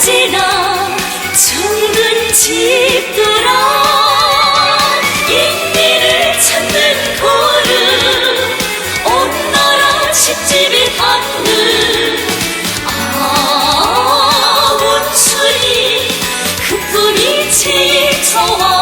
언제나 정든 집더라. 인미를 찾는 걸음 온 나라 집집이 닿는 원춘이 그뿐이 제일 좋아.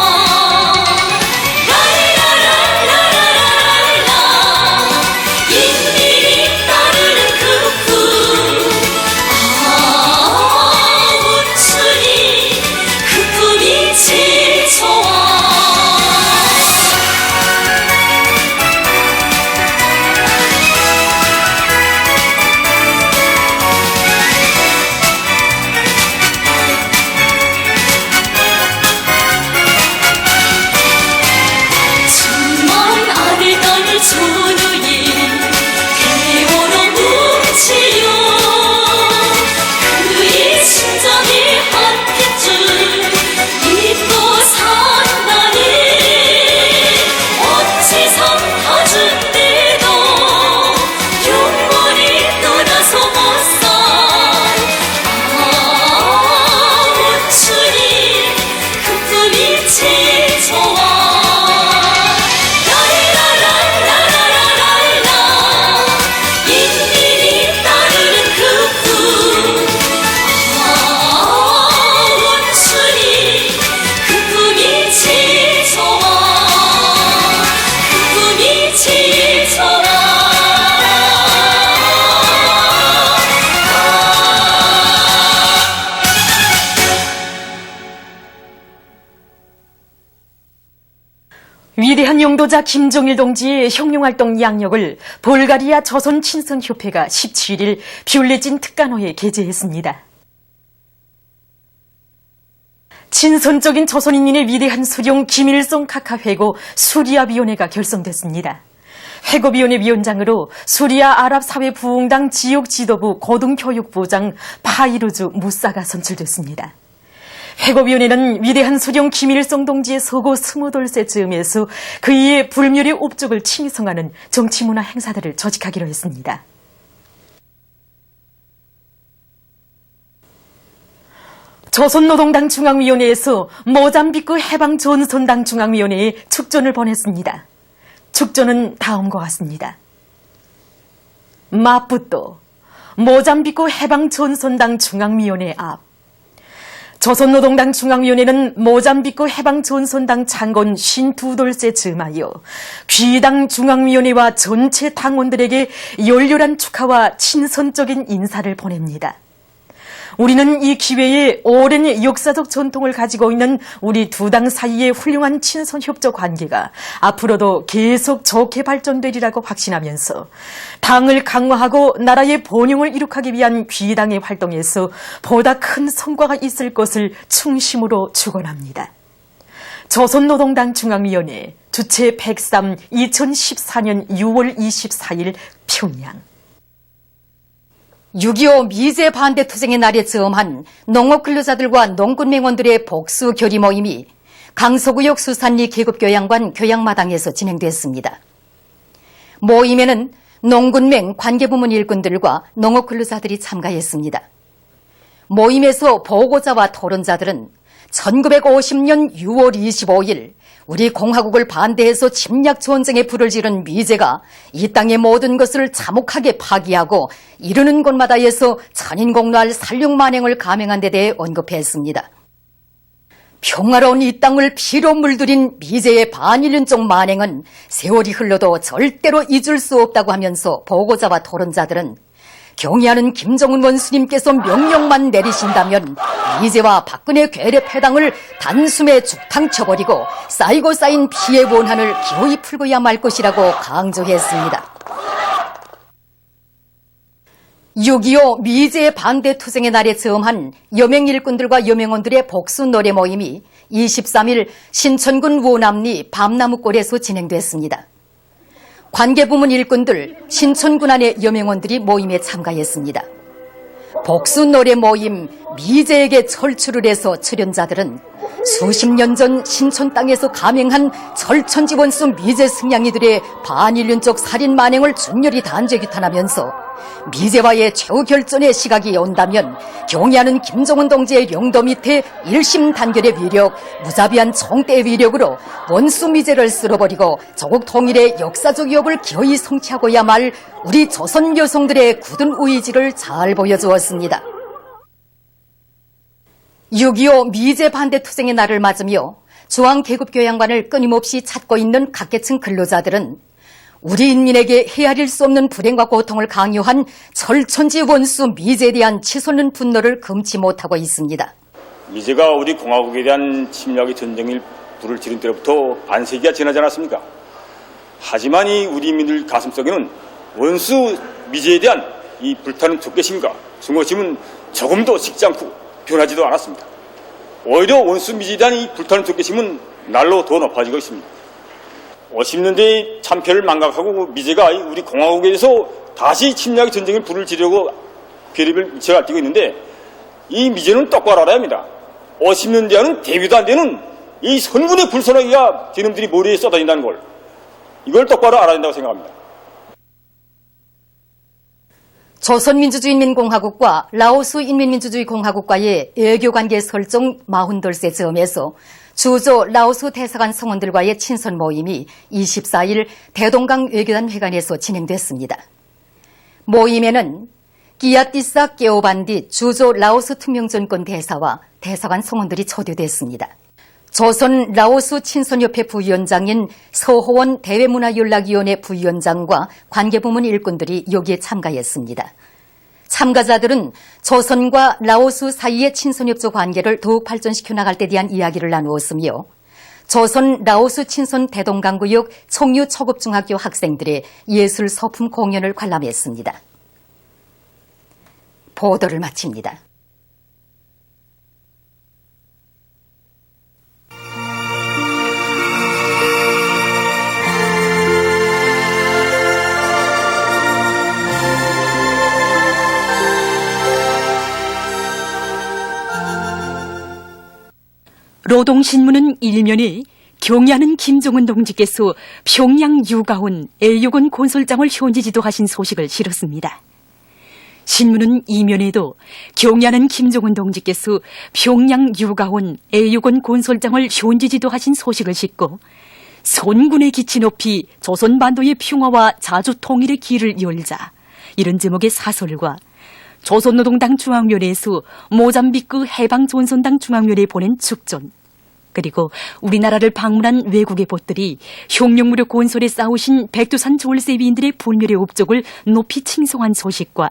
위대한 용도자 김정일 동지의 혁명활동 양력을 볼가리아 조선친선협회가 17일 뷰레진 특간호에 게재했습니다. 친선적인 조선인민의 위대한 수령 김일성 카카회고 수리아위원회가 결성됐습니다. 회고위원회 위원장으로 수리아 아랍사회부흥당 지역지도부 고등교육부장 파이루즈 무사가 선출됐습니다. 회고위원회는 위대한 수령 김일성 동지의 서거 20돌세 즈음에서 그의 불멸의 업적을 칭송하는 정치문화 행사들을 조직하기로 했습니다. 조선노동당 중앙위원회에서 모잠비크 해방전선당 중앙위원회에 축전을 보냈습니다. 축전은 다음과 같습니다. 마푸또 모잠비크 해방전선당 중앙위원회 앞 조선노동당 중앙위원회는 모잠비크 해방전선당 창건 52돌세 즈음하여 귀당 중앙위원회와 전체 당원들에게 열렬한 축하와 친선적인 인사를 보냅니다. 우리는 이 기회에 오랜 역사적 전통을 가지고 있는 우리 두 당 사이의 훌륭한 친선협조 관계가 앞으로도 계속 좋게 발전되리라고 확신하면서 당을 강화하고 나라의 번영을 이룩하기 위한 귀당의 활동에서 보다 큰 성과가 있을 것을 충심으로 축원합니다. 조선노동당 중앙위원회 주최 103 2014년 6월 24일 평양. 6.25 미제 반대 투쟁의 날에 즈음한 농업 근로자들과 농군맹원들의 복수 결의 모임이 강서구역 수산리 계급교양관 교양마당에서 진행됐습니다. 모임에는 농군맹 관계부문 일꾼들과 농업 근로자들이 참가했습니다. 모임에서 보고자와 토론자들은 1950년 6월 25일 우리 공화국을 반대해서 침략 전쟁에 불을 지른 미제가 이 땅의 모든 것을 참혹하게 파기하고 이르는 곳마다에서 천인공노할 살육만행을 감행한 데 대해 언급했습니다. 평화로운 이 땅을 피로 물들인 미제의 반인륜적 만행은 세월이 흘러도 절대로 잊을 수 없다고 하면서 보고자와 토론자들은 경의하는 김정은 원수님께서 명령만 내리신다면 미제와 박근혜 괴뢰 패당을 단숨에 죽탕쳐버리고 쌓이고 쌓인 피해 원한을 기어이 풀고야 말 것이라고 강조했습니다. 6.25 미제 반대 투쟁의 날에 즈음한 여맹 일꾼들과 여맹원들의 복수 노래 모임이 23일 신천군 원암리 밤나무골에서 진행됐습니다. 관계부문 일꾼들, 신천군 안의 여맹원들이 모임에 참가했습니다. 복수 노래 모임 미제에게 철출을 해서 출연자들은 수십 년 전 신촌 땅에서 감행한 철천지 원수 미제 승냥이들의 반인륜적 살인 만행을 중렬히 단죄 규탄하면서 미제와의 최후 결전의 시각이 온다면 경의하는 김정은 동지의 영도 밑에 일심 단결의 위력, 무자비한 청대의 위력으로 원수 미제를 쓸어버리고 조국 통일의 역사적 위협을 기어이 성취하고야 말 우리 조선 여성들의 굳은 의지를 잘 보여주었습니다. 6.25 미제 반대 투쟁의 날을 맞으며 중앙계급교양관을 끊임없이 찾고 있는 각계층 근로자들은 우리 인민에게 헤아릴 수 없는 불행과 고통을 강요한 철천지 원수 미제에 대한 치솟는 분노를 금치 못하고 있습니다. 미제가 우리 공화국에 대한 침략의 전쟁을 불을 지른 때로부터 반세기가 지나지 않았습니까? 하지만 이 우리 인민들 가슴속에는 원수 미제에 대한 이 불타는 적개심과 증오심은 조금도 식지 않고 변하지도 않았습니다. 오히려 원수 미제에 대한 이 불타는 적개심은 날로 더 높아지고 있습니다. 50년대의 참패를 망각하고 미제가 우리 공화국에 대해서 다시 침략의 전쟁을 불을 지르려고 괴립을 미쳐가 뛰고 있는데 이 미제는 똑바로 알아야 합니다. 50년대와는 대비도 안 되는 이 선군의 불선하기가 저놈들이 머리에 쏟아진다는 걸 이걸 똑바로 알아야 된다고 생각합니다. 조선민주주의인민공화국과 라오스 인민민주주의공화국과의 외교관계 설정 42세 즈음에서 주조 라오스 대사관 성원들과의 친선 모임이 24일 대동강 외교단 회관에서 진행됐습니다. 모임에는 끼아띠사 깨오반디 주조 라오스 특명전권 대사와 대사관 성원들이 초대됐습니다. 조선 라오스 친선협회 부위원장인 서호원 대외문화연락위원회 부위원장과 관계부문 일꾼들이 여기에 참가했습니다. 참가자들은 조선과 라오스 사이의 친선협조 관계를 더욱 발전시켜 나갈 때 대한 이야기를 나누었으며 조선 라오스 친선 대동강구역 청유 초급중학교 학생들의 예술 소품 공연을 관람했습니다. 보도를 마칩니다. 노동신문은 일면에 경의하는 김정은 동지께서 평양 유가온 애육원 곤솔장을 현지 지도하신 소식을 실었습니다. 신문은 이면에도 경의하는 김정은 동지께서 평양 유가온 애육원 곤솔장을 현지 지도하신 소식을 싣고 손군의 기치 높이 조선반도의 평화와 자주 통일의 길을 열자 이런 제목의 사설과 조선노동당 중앙위원회에서 모잠비크 해방조선당 중앙위원회에 보낸 축전 그리고 우리나라를 방문한 외국의 보들이 혁명무력 건설에 싸우신 백두산 졸세비인들의 불멸의 업적을 높이 칭송한 소식과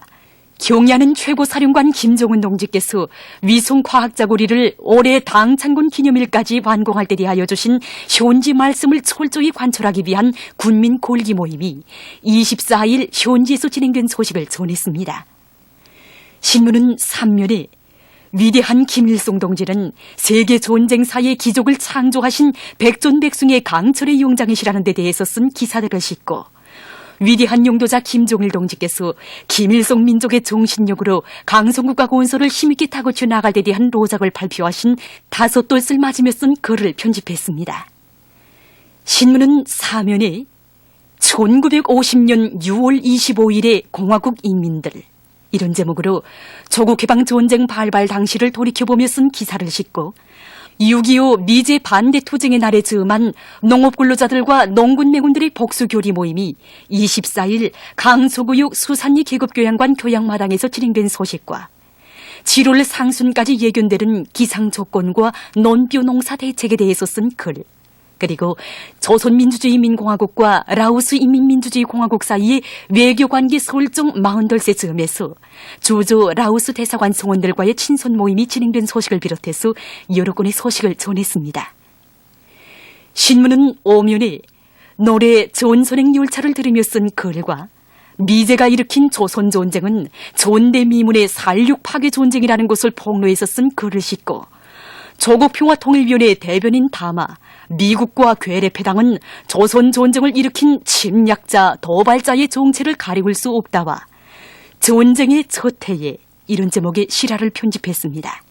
경의하는 최고사령관 김정은 동지께서 위성과학자 고리를 올해 당창군 기념일까지 완공할 때 대하여 주신 현지 말씀을 철저히 관철하기 위한 군민 골기 모임이 24일 현지에서 진행된 소식을 전했습니다. 신문은 3면에 위대한 김일성 동지는 세계 전쟁사의 기적을 창조하신 백전백승의 강철의 용장이시라는 데 대해서 쓴 기사들을 싣고 위대한 용도자 김종일 동지께서 김일성 민족의 정신력으로 강성국가 건설을 힘있게 타고쳐 나갈 데 대한 로작을 발표하신 5돌을 맞으며 쓴 글을 편집했습니다. 신문은 4면에 1950년 6월 25일에 공화국 인민들 이런 제목으로 조국 해방 전쟁 발발 당시를 돌이켜보며 쓴 기사를 싣고 6.25 미제 반대 투쟁의 날에 즈음한 농업 근로자들과 농군 맹군들의 복수교리 모임이 24일 강서구역 수산리 계급교양관 교양마당에서 진행된 소식과 7월 상순까지 예견되는 기상 조건과 논뷰 농사 대책에 대해서 쓴 글 그리고 조선민주주의인민공화국과 라오스 인민민주주의공화국 사이의 외교관계 설정 42세 즈음에서 주조 라오스 대사관 성원들과의 친선 모임이 진행된 소식을 비롯해서 여러 건의 소식을 전했습니다. 신문은 5면에 노래 전선행 열차를 들으며 쓴 글과 미제가 일으킨 조선전쟁은 전대미문의 살육 파괴 전쟁이라는 것을 폭로해서 쓴 글을 싣고 조국평화통일위원회 대변인 담아 미국과 괴뢰패당은 조선전쟁을 일으킨 침략자, 도발자의 정체를 가리울 수 없다와 전쟁의 첫 해에 이런 제목의 실화를 편집했습니다.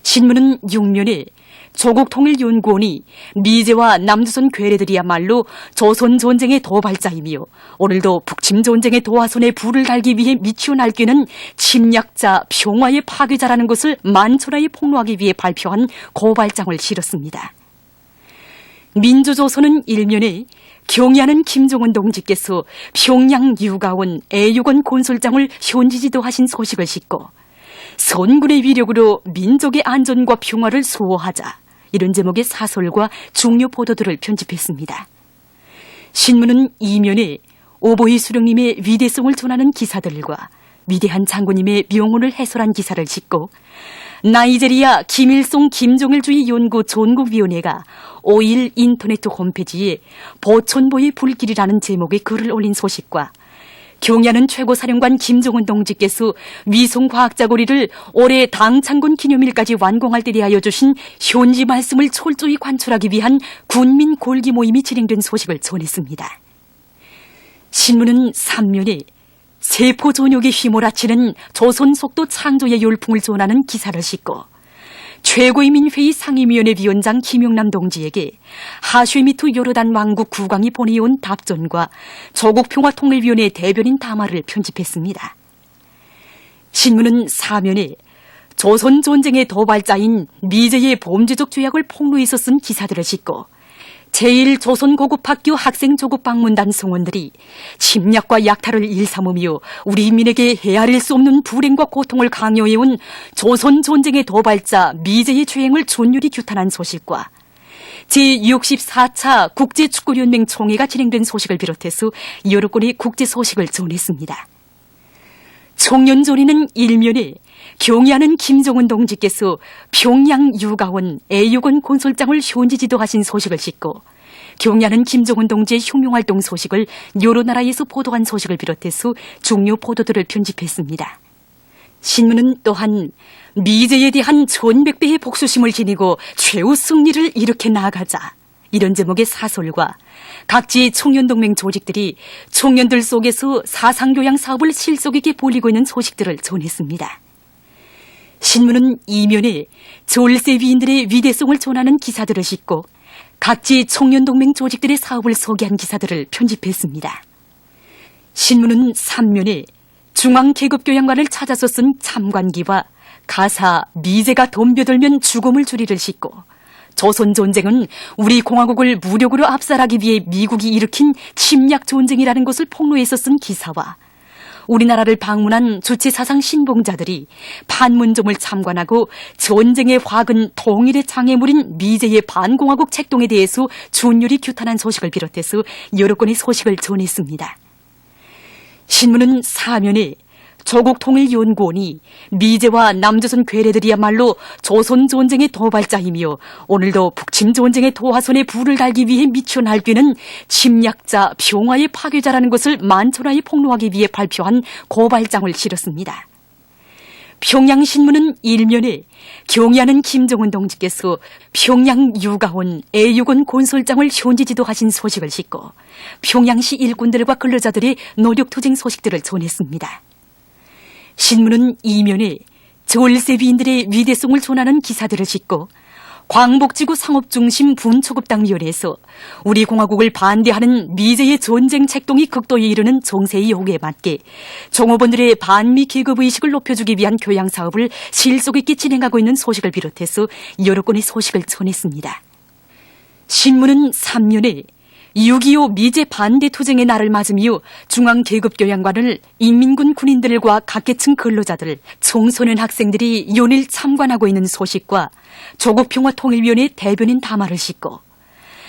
신문은 6면에 조국통일연구원이 미제와 남조선 괴뢰들이야말로 조선 전쟁의 도발자이며 오늘도 북침 전쟁의 도화선에 불을 달기 위해 미치어 날뛰는 침략자 평화의 파괴자라는 것을 만천하에 폭로하기 위해 발표한 고발장을 실었습니다. 민주조선은 1면에 경의하는 김정은 동지께서 평양 유가원 애육원 곤솔장을 현지 지도하신 소식을 싣고 선군의 위력으로 민족의 안전과 평화를 수호하자, 이런 제목의 사설과 중요 보도들을 편집했습니다. 신문은 2면에 오보이 수령님의 위대성을 전하는 기사들과 위대한 장군님의 명언을 해설한 기사를 싣고 나이제리아 김일성 김정일주의 연구 전국위원회가 5일 인터넷 홈페이지에 보천보의 불길이라는 제목의 글을 올린 소식과 경의하는 최고사령관 김정은 동지께서 위성과학자 고리를 올해 당창군 기념일까지 완공할 때 대하여 주신 현지 말씀을 철저히 관철하기 위한 군민 골기 모임이 진행된 소식을 전했습니다. 신문은 3면에 세포 전역에 휘몰아치는 조선 속도 창조의 열풍을 전하는 기사를 싣고 최고인민회의 상임위원회 위원장 김용남 동지에게 하쉐미투 요르단 왕국 국왕이 보내온 답전과 조국평화통일위원회 대변인 담화를 편집했습니다. 신문은 4면에 조선 전쟁의 도발자인 미제의 범죄적 죄악을 폭로해서 쓴 기사들을 싣고 제1조선고급학교 학생조국방문단 성원들이 침략과 약탈을 일삼으며 우리 인민에게 헤아릴 수 없는 불행과 고통을 강요해온 조선 전쟁의 도발자 미제의 죄행을 존율히 규탄한 소식과 제64차 국제축구연맹 총회가 진행된 소식을 비롯해서 여러 건의 국제 소식을 전했습니다. 총연조리는 1면에 경의하는 김정은 동지께서 평양 유가원 애육원 곤솔장을 현지 지도하신 소식을 싣고 경의하는 김정은 동지의 혁명활동 소식을 여러 나라에서 보도한 소식을 비롯해서 중요 보도들을 편집했습니다. 신문은 또한 미제에 대한 1100배의 복수심을 지니고 최후 승리를 일으켜 나가자, 이런 제목의 사설과 각지 청년동맹 조직들이 청년들 속에서 사상교양 사업을 실속 있게 벌이고 있는 소식들을 전했습니다. 신문은 2면에 졸세 위인들의 위대성을 전하는 기사들을 싣고 각지 청년동맹 조직들의 사업을 소개한 기사들을 편집했습니다. 신문은 3면에 중앙계급교양관을 찾아서 쓴 참관기와 가사 미제가 덤벼들면 죽음을 주리를 싣고 조선 전쟁은 우리 공화국을 무력으로 압살하기 위해 미국이 일으킨 침략 전쟁이라는 것을 폭로해서 쓴 기사와 우리나라를 방문한 주체사상 신봉자들이 판문점을 참관하고 전쟁의 화근 통일의 장애물인 미제의 반공화국 책동에 대해서 준율히 규탄한 소식을 비롯해서 여러 건의 소식을 전했습니다. 신문은 4면에 조국통일연구원이 미제와 남조선 괴뢰들이야말로 조선 전쟁의 도발자이며 오늘도 북침 전쟁의 도화선에 불을 달기 위해 미쳐 날뛰는 침략자 평화의 파괴자라는 것을 만천하에 폭로하기 위해 발표한 고발장을 실었습니다. 평양신문은 1면에 경의하는 김정은 동지께서 평양 유가원 애육원 곤솔장을 현지 지도하신 소식을 싣고 평양시 일꾼들과 근로자들의 노력투쟁 소식들을 전했습니다. 신문은 2면에 졸세비인들의 위대성을 전하는 기사들을 싣고 광복지구 상업중심 분초급당위원회에서 우리 공화국을 반대하는 미제의 전쟁 책동이 극도에 이르는 정세의 요구에 맞게 종업원들의 반미 계급의식을 높여주기 위한 교양사업을 실속 있게 진행하고 있는 소식을 비롯해서 여러 건의 소식을 전했습니다. 신문은 3면에 6.25 미제 반대 투쟁의 날을 맞으며 중앙계급교양관을 인민군 군인들과 각계층 근로자들, 청소년 학생들이 연일 참관하고 있는 소식과 조국평화통일위원회 대변인 담화를 싣고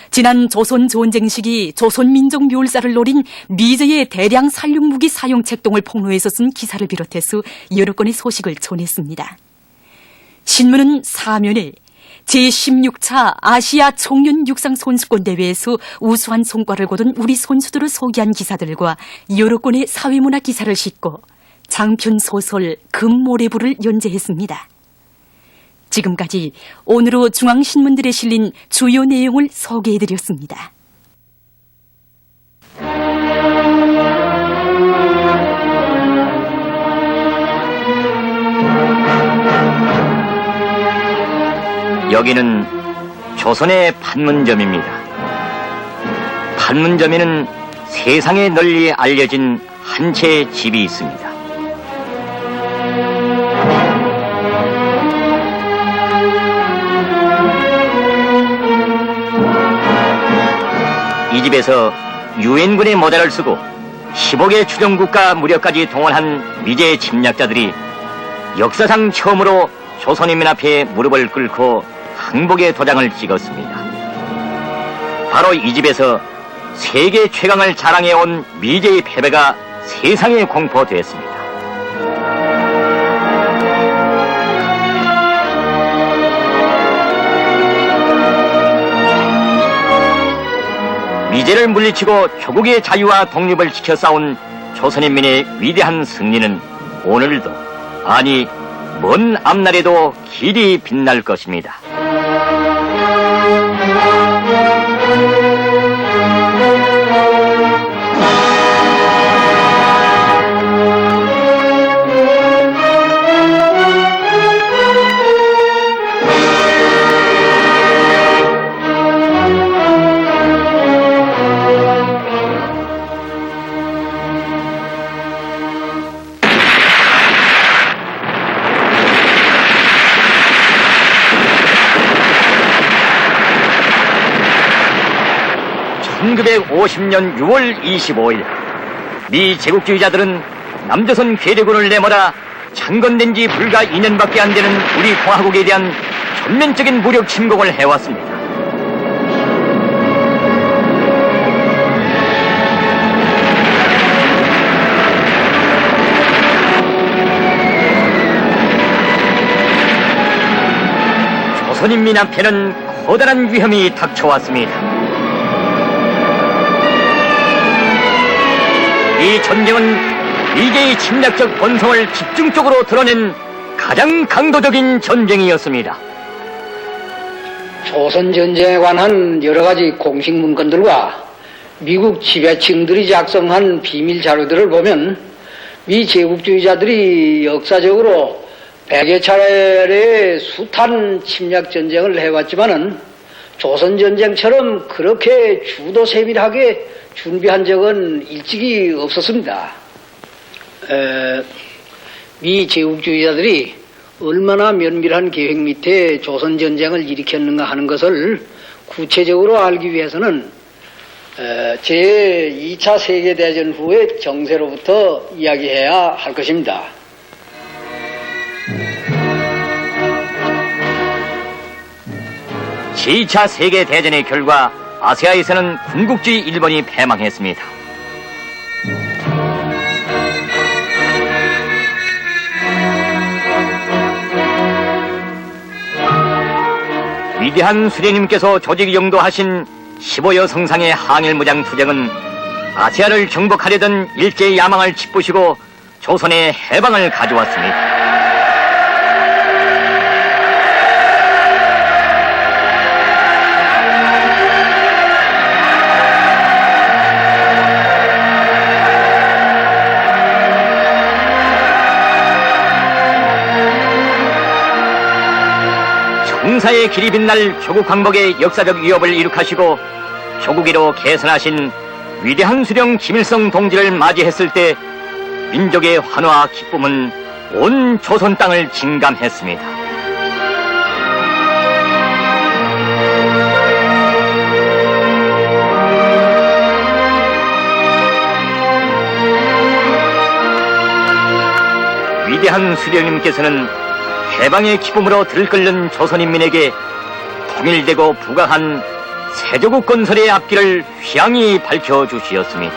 지난 조선 전쟁 시기 조선민족 묘사를 노린 미제의 대량 살육무기 사용 책동을 폭로해서 쓴 기사를 비롯해서 여러 건의 소식을 전했습니다. 신문은 4면에 제16차 아시아 청년 육상 선수권 대회에서 우수한 성과를 거둔 우리 선수들을 소개한 기사들과 여러 건의 사회문화 기사를 싣고 장편 소설 금모래부를 연재했습니다. 지금까지 오늘로 중앙신문들에 실린 주요 내용을 소개해드렸습니다. 여기는 조선의 판문점입니다. 판문점에는 세상에 널리 알려진 한 채의 집이 있습니다. 이 집에서 유엔군의 모델을 쓰고 15개 추종국가 무력까지 동원한 미제 침략자들이 역사상 처음으로 조선인민 앞에 무릎을 꿇고 항복의 도장을 찍었습니다. 바로 이 집에서 세계 최강을 자랑해온 미제의 패배가 세상에 공포되었습니다. 미제를 물리치고 조국의 자유와 독립을 지켜 싸운 조선인민의 위대한 승리는 오늘도, 아니 먼 앞날에도 길이 빛날 것입니다. (1950년 6월 25일) 미 제국주의자들은 남조선 괴뢰군을 내몰아 창건된 지 불과 2년밖에 안 되는 우리 공화국에 대한 전면적인 무력 침공을 해왔습니다. 조선인민 앞에는 커다란 위험이 닥쳐왔습니다. 이 전쟁은 미제의 침략적 본성을 집중적으로 드러낸 가장 강도적인 전쟁이었습니다. 조선전쟁에 관한 여러 가지 공식 문건들과 미국 지배층들이 작성한 비밀 자료들을 보면 미 제국주의자들이 역사적으로 100여 차례의 숱한 침략 전쟁을 해왔지만은 조선전쟁처럼 그렇게 주도 세밀하게 준비한 적은 일찍이 없었습니다. 미 제국주의자들이 얼마나 면밀한 계획 밑에 조선전쟁을 일으켰는가 하는 것을 구체적으로 알기 위해서는 제2차 세계대전 후의 정세로부터 이야기해야 할 것입니다. 제2차 세계대전의 결과 아시아에서는 군국주의 일본이 패망했습니다. 위대한 수령님께서 조직 영도하신 15여 성상의 항일무장 투쟁은 아시아를 정복하려던 일제의 야망을 짓부시고 조선의 해방을 가져왔습니다. 정사의 길이 빛날 조국 광복의 역사적 위협을 이룩하시고 조국위로 계선하신 위대한 수령 김일성 동지를 맞이했을 때 민족의 환호와 기쁨은 온 조선 땅을 진감했습니다. 위대한 수령님께서는 해방의 기쁨으로 들끓는 조선인민에게 통일되고 부강한 세조국 건설의 앞길을 휘황히 밝혀주시었습니다.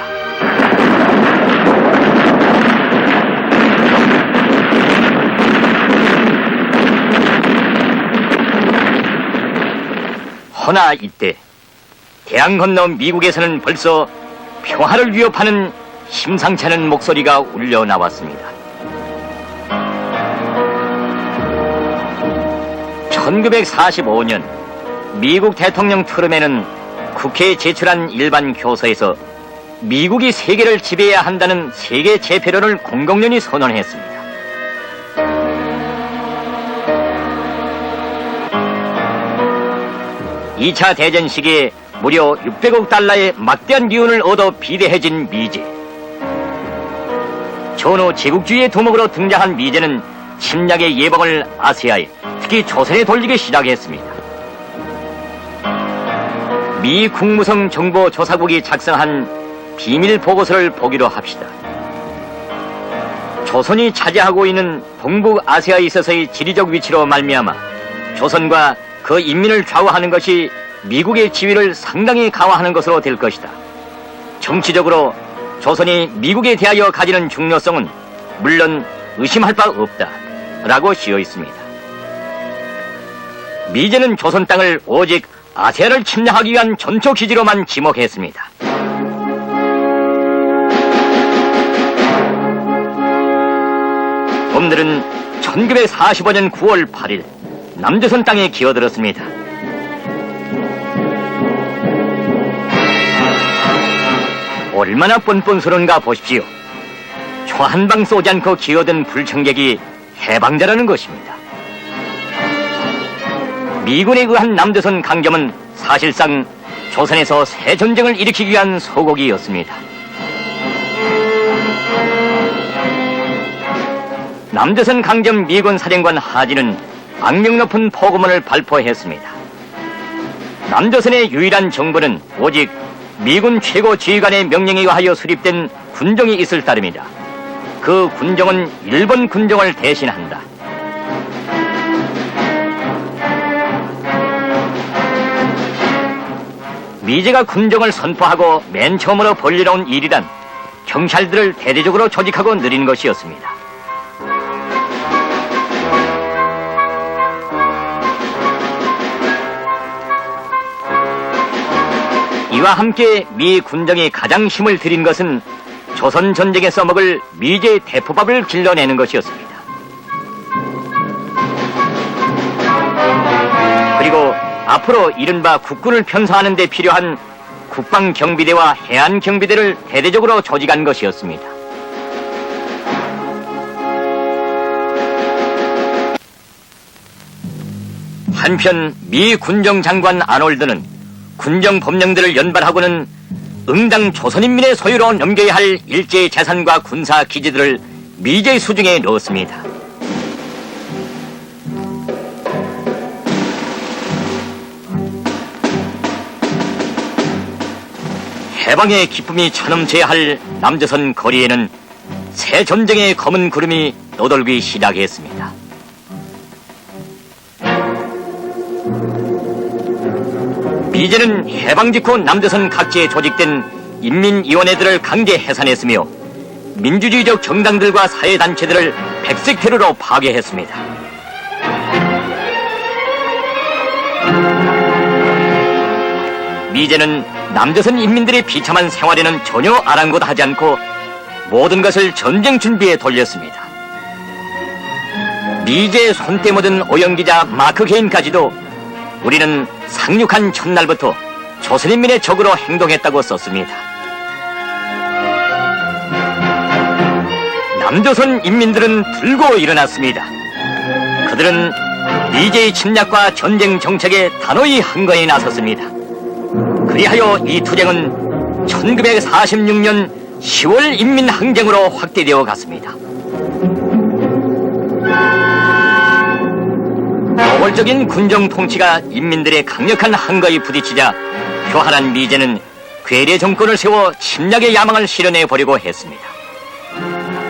허나 이때 대양 건너 미국에서는 벌써 평화를 위협하는 심상치 않은 목소리가 울려 나왔습니다. 1945년 미국 대통령 트루맨은 국회에 제출한 일반 교서에서 미국이 세계를 지배해야 한다는 세계 제패론을 공공연히 선언했습니다. 2차 대전 시기에 무려 600억 달러의 막대한 기운을 얻어 비대해진 미제. 전후 제국주의의 도목으로 등장한 미제는 침략의 예방을 아시아에, 특히 조선에 돌리기 시작했습니다. 미 국무성 정보조사국이 작성한 비밀 보고서를 보기로 합시다. 조선이 차지하고 있는 동북아시아에 있어서의 지리적 위치로 말미암아 조선과 그 인민을 좌우하는 것이 미국의 지위를 상당히 강화하는 것으로 될 것이다. 정치적으로 조선이 미국에 대하여 가지는 중요성은 물론 의심할 바 없다 라고 씌어 있습니다. 미제는 조선 땅을 오직 아시아를 침략하기 위한 전초 기지로만 지목했습니다. 놈들은 1945년 9월 8일 남조선 땅에 기어들었습니다. 얼마나 뻔뻔스러운가 보십시오. 초 한 방 쏘지 않고 기어든 불청객이 해방자라는 것입니다. 미군에 의한 남조선 강점은 사실상 조선에서 새 전쟁을 일으키기 위한 소고기였습니다. 남조선 강점 미군 사령관 하진은 악명 높은 포고문을 발표했습니다. 남조선의 유일한 정부는 오직 미군 최고 지휘관의 명령에 의하여 수립된 군종이 있을 따름이다. 그 군종은 일본 군종을 대신한다. 미제가 군종을 선포하고 맨 처음으로 벌려놓은 일이란 경찰들을 대대적으로 조직하고 늘린 것이었습니다. 이와 함께 미 군정이 가장 힘을 들인 것은 조선 전쟁에 써먹을 미제 대포밥을 길러내는 것이었습니다. 그리고 앞으로 이른바 국군을 편성하는 데 필요한 국방경비대와 해안경비대를 대대적으로 조직한 것이었습니다. 한편 미 군정장관 아놀드는 군정 법령들을 연발하고는 응당 조선인민의 소유로 넘겨야 할 일제의 재산과 군사 기지들을 미제 수중에 넣었습니다. 해방의 기쁨이 차넘쳐야 할 남조선 거리에는 새 전쟁의 검은 구름이 떠돌기 시작했습니다. 미제는 해방 직후 남조선 각지에 조직된 인민위원회들을 강제 해산했으며 민주주의적 정당들과 사회단체들을 백색 테러로 파괴했습니다. 미제는 남조선 인민들의 비참한 생활에는 전혀 아랑곳하지 않고 모든 것을 전쟁 준비에 돌렸습니다. 미제의 손때 묻은 오영기자 마크 게인까지도 우리는 상륙한 첫날부터 조선인민의 적으로 행동했다고 썼습니다. 남조선 인민들은 들고 일어났습니다. 그들은 미제의 침략과 전쟁 정책에 단호히 항거에 나섰습니다. 그리하여 이 투쟁은 1946년 10월 인민항쟁으로 확대되어 갔습니다. 노골적인 군정 통치가 인민들의 강력한 항거에 부딪히자 교활한 미제는 괴뢰 정권을 세워 침략의 야망을 실현해 보려고 했습니다.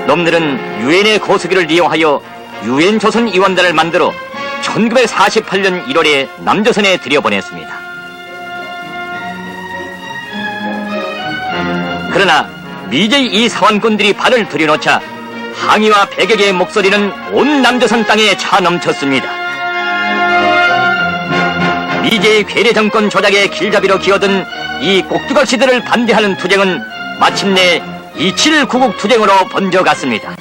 놈들은 유엔의 고수기를 이용하여 유엔 조선 이원단을 만들어 1948년 1월에 남조선에 들여보냈습니다. 그러나 미제의 이 사원꾼들이 발을 들여놓자 항의와 배격의 목소리는 온 남조선 땅에 차 넘쳤습니다. 미제의 괴뢰 정권 조작의 길잡이로 기어든 이 꼭두각시들을 반대하는 투쟁은 마침내 27구국 투쟁으로 번져갔습니다.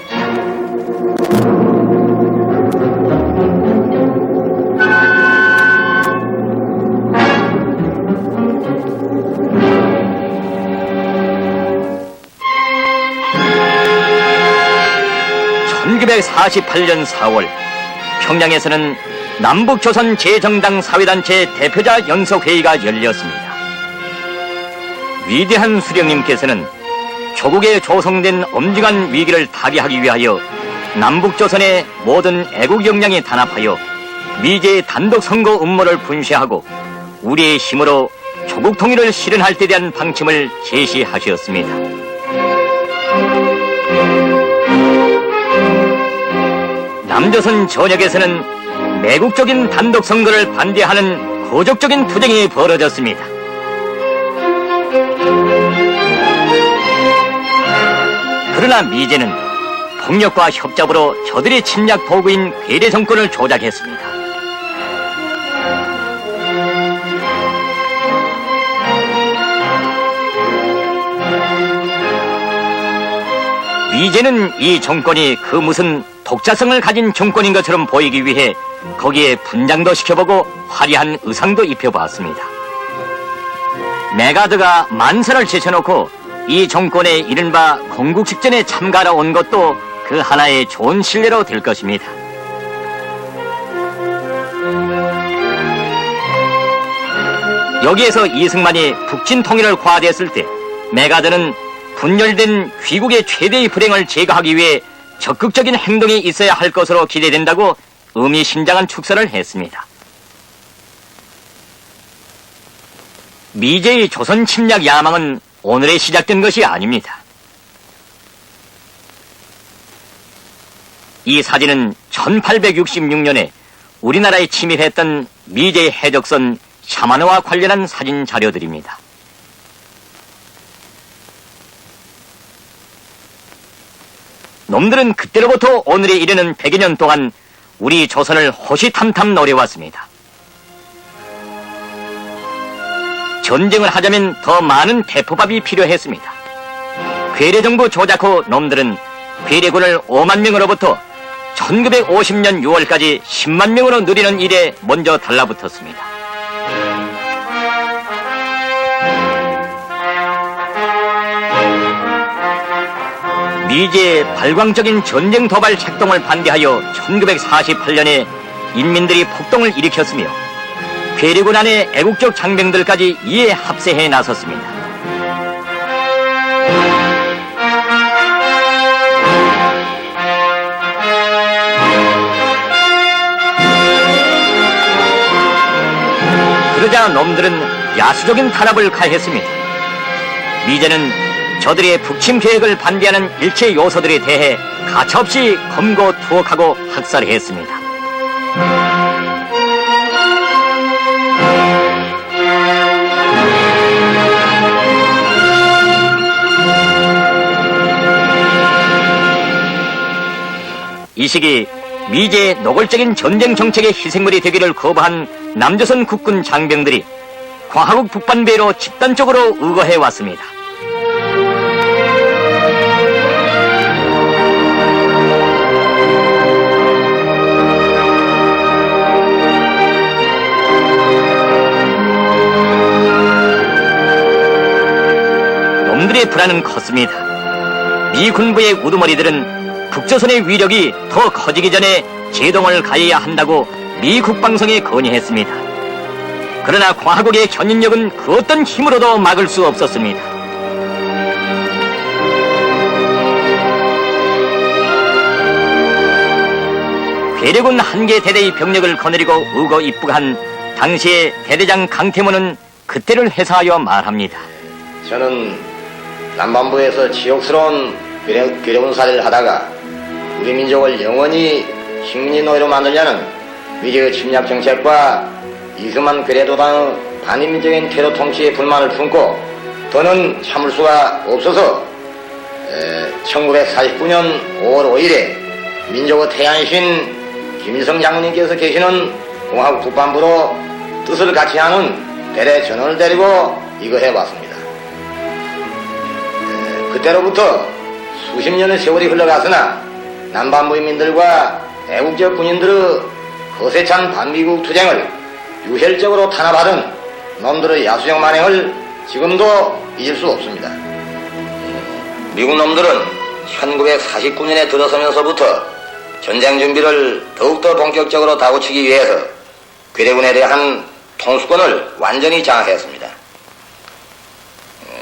(1948년 4월) 평양에서는 남북조선 제 정당 사회단체 대표자 연석회의가 열렸습니다. 위대한 수령님께서는 조국에 조성된 엄중한 위기를 타개하기 위하여 남북조선의 모든 애국 역량에 단합하여 미제의 단독 선거 음모를 분쇄하고 우리의 힘으로 조국 통일을 실현할 때 대한 방침을 제시하셨습니다. 남조선 전역에서는 매국적인 단독 선거를 반대하는 거족적인 투쟁이 벌어졌습니다. 그러나 미제는 폭력과 협잡으로 저들의 침략 도구인 괴뢰 정권을 조작했습니다. 미제는 이 정권이 그 무슨 독자성을 가진 정권인 것처럼 보이기 위해 거기에 분장도 시켜보고 화려한 의상도 입혀보았습니다. 메가드가 만세를 제쳐놓고 이 정권의 이른바 건국식전에 참가하러 온 것도 그 하나의 좋은 신뢰로 될 것입니다. 여기에서 이승만이 북진 통일을 과대했을 때 메가드는 분열된 귀국의 최대의 불행을 제거하기 위해 적극적인 행동이 있어야 할 것으로 기대된다고 의미심장한 축설을 했습니다. 미제의 조선 침략 야망은 오늘에 시작된 것이 아닙니다. 이 사진은 1866년에 우리나라에 침입했던 미제의 해적선 샤마노와 관련한 사진 자료들입니다. 놈들은 그때로부터 오늘에 이르는 100여 년 동안 우리 조선을 호시탐탐 노려왔습니다. 전쟁을 하자면 더 많은 대포밥이 필요했습니다. 괴뢰정부 조작 후 놈들은 괴뢰군을 5만 명으로부터 1950년 6월까지 10만 명으로 늘리는 일에 먼저 달라붙었습니다. 미제의 발광적인 전쟁 도발 책동을 반대하여 1948년에 인민들이 폭동을 일으켰으며 괴뢰군 안의 애국적 장병들까지 이에 합세해 나섰습니다. 그러자 놈들은 야수적인 탄압을 가했습니다. 미제는 저들의 북침 계획을 반대하는 일체 요소들에 대해 가차없이 검거 투옥하고 학살했습니다. 이 시기 미제의 노골적인 전쟁 정책의 희생물이 되기를 거부한 남조선 국군 장병들이 광화국 북반배로 집단적으로 의거해 왔습니다. 놈들의 불안은 컸습니다. 미 군부의 우두머리들은 북조선의 위력이 더 커지기 전에 제동을 가해야 한다고 미 국방성에 건의했습니다. 그러나 광화국의 견인력은 그 어떤 힘으로도 막을 수 없었습니다. 괴뢰군 한 개 대대의 병력을 거느리고 의거 입국한 당시의 대대장 강태문은 그때를 해사하여 말합니다. 저는 남반부에서 지옥스러운 괴뢰군사를 하다가 우리 민족을 영원히 식민지 노예로 만들려는 미제의 침략 정책과 이승만 괴뢰도당의 반인민적인 테러 통치에 불만을 품고 더는 참을 수가 없어서 1949년 5월 5일에 민족의 태양신 김일성 장군님께서 계시는 공화국 북반부로 뜻을 같이 하는 대래 전원을 데리고 이거 해왔습니다. 그때로부터 수십 년의 세월이 흘러갔으나 남반부인민들과 애국적 군인들의 거세찬 반미국 투쟁을 유혈적으로 탄압하던 놈들의 야수적 만행을 지금도 잊을 수 없습니다. 미국 놈들은 1949년에 들어서면서부터 전쟁 준비를 더욱더 본격적으로 다구치기 위해서 괴뢰군에 대한 통수권을 완전히 장악했습니다.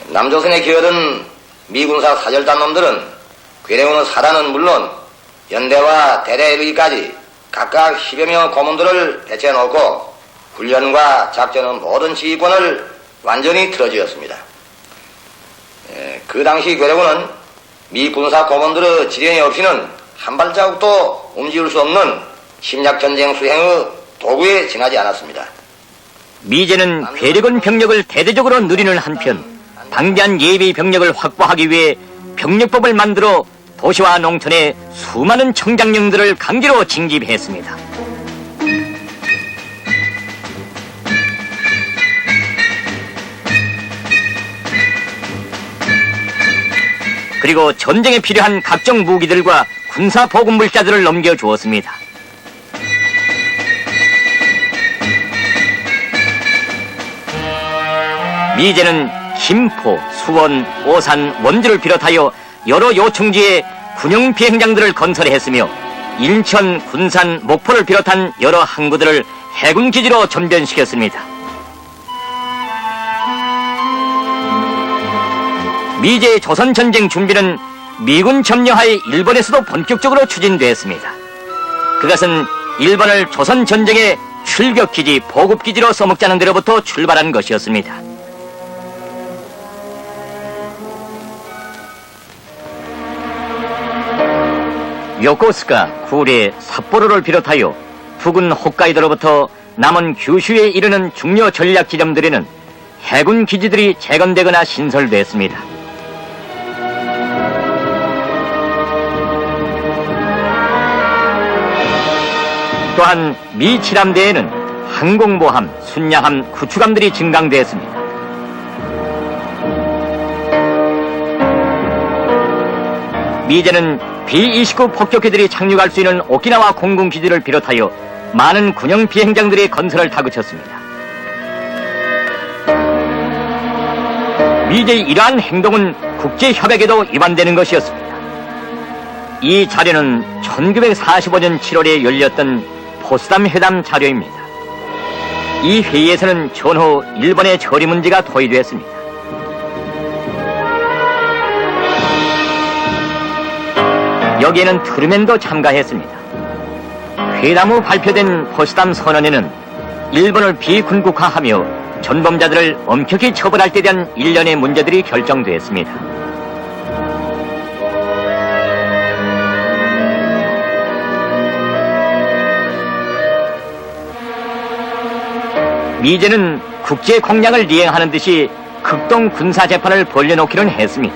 남조선에 기어든 미군사 사절단 놈들은 괴뢰군의 사단은 물론 연대와 대대 이르기까지 각각 10여 명의 고문들을 배치해 놓고 훈련과 작전의 모든 지휘권을 완전히 틀어쥐었습니다. 그 당시 괴뢰군은 미 군사 고문들의 지령이 없이는 한 발자국도 움직일 수 없는 침략전쟁 수행의 도구에 지나지 않았습니다. 미제는 괴뢰군 병력을 대대적으로 누리는 한편 방대한 예비 병력을 확보하기 위해 병력법을 만들어 도시와 농촌에 수많은 청장령들을 강제로 징집했습니다. 그리고 전쟁에 필요한 각종 무기들과 군사 보급 물자들을 넘겨주었습니다. 미제는 김포, 수원, 오산, 원주를 비롯하여 여러 요충지에 군용 비행장들을 건설했으며 인천, 군산, 목포를 비롯한 여러 항구들을 해군 기지로 전변시켰습니다. 미제의 조선전쟁 준비는 미군 점령하에 일본에서도 본격적으로 추진되었습니다. 그것은 일본을 조선전쟁의 출격기지, 보급기지로 써먹자는 데로부터 출발한 것이었습니다. 요코스카, 구례, 삿포로를 비롯하여 북은 홋카이도로부터 남은 규슈에 이르는 중요 전략 지점들에는 해군 기지들이 재건되거나 신설됐습니다. 또한 미 칠함대에는 항공모함, 순양함, 구축함들이 증강되었습니다. 미제는 B-29 폭격기들이 착륙할 수 있는 오키나와 공군기지를 비롯하여 많은 군용 비행장들의 건설을 다그쳤습니다. 미제의 이러한 행동은 국제협약에도 위반되는 것이었습니다. 이 자료는 1945년 7월에 열렸던 포스담 회담 자료입니다. 이 회의에서는 전후 일본의 처리 문제가 토의되었습니다. 여기에는 트루맨도 참가했습니다. 회담 후 발표된 포스담 선언에는 일본을 비군국화하며 전범자들을 엄격히 처벌할 때 대한 일련의 문제들이 결정되었습니다. 미제는 국제 공약을 이행하는 듯이 극동 군사 재판을 벌려놓기는 했습니다.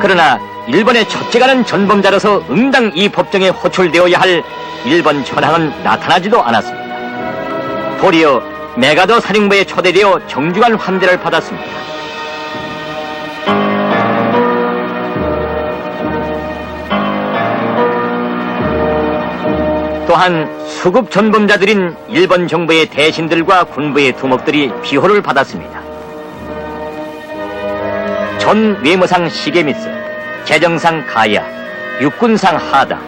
그러나 일본의 첫째가는 전범자로서 응당 이 법정에 호출되어야 할 일본 천황은 나타나지도 않았습니다. 도리어 메가더 사령부에 초대되어 정중한 환대를 받았습니다. 또한 수급 전범자들인 일본 정부의 대신들과 군부의 두목들이 비호를 받았습니다. 전 외무상 시게미스, 재정상 가야, 육군상 하다,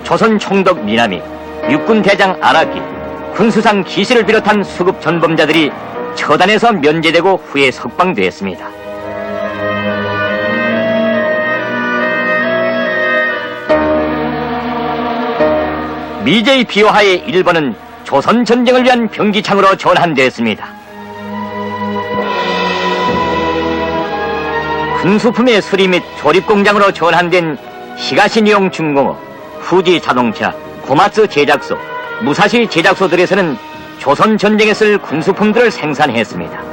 조선 총독 미나미, 육군대장 아라키, 군수상 기시를 비롯한 수급 전범자들이 처단에서 면제되고 후에 석방되었습니다. 미제의 비호하에 일본은 조선 전쟁을 위한 병기창으로 전환되었습니다. 군수품의 수리 및 조립 공장으로 전환된 히가시니용 중공업, 후지 자동차, 고마츠 제작소, 무사시 제작소들에서는 조선 전쟁에 쓸 군수품들을 생산했습니다.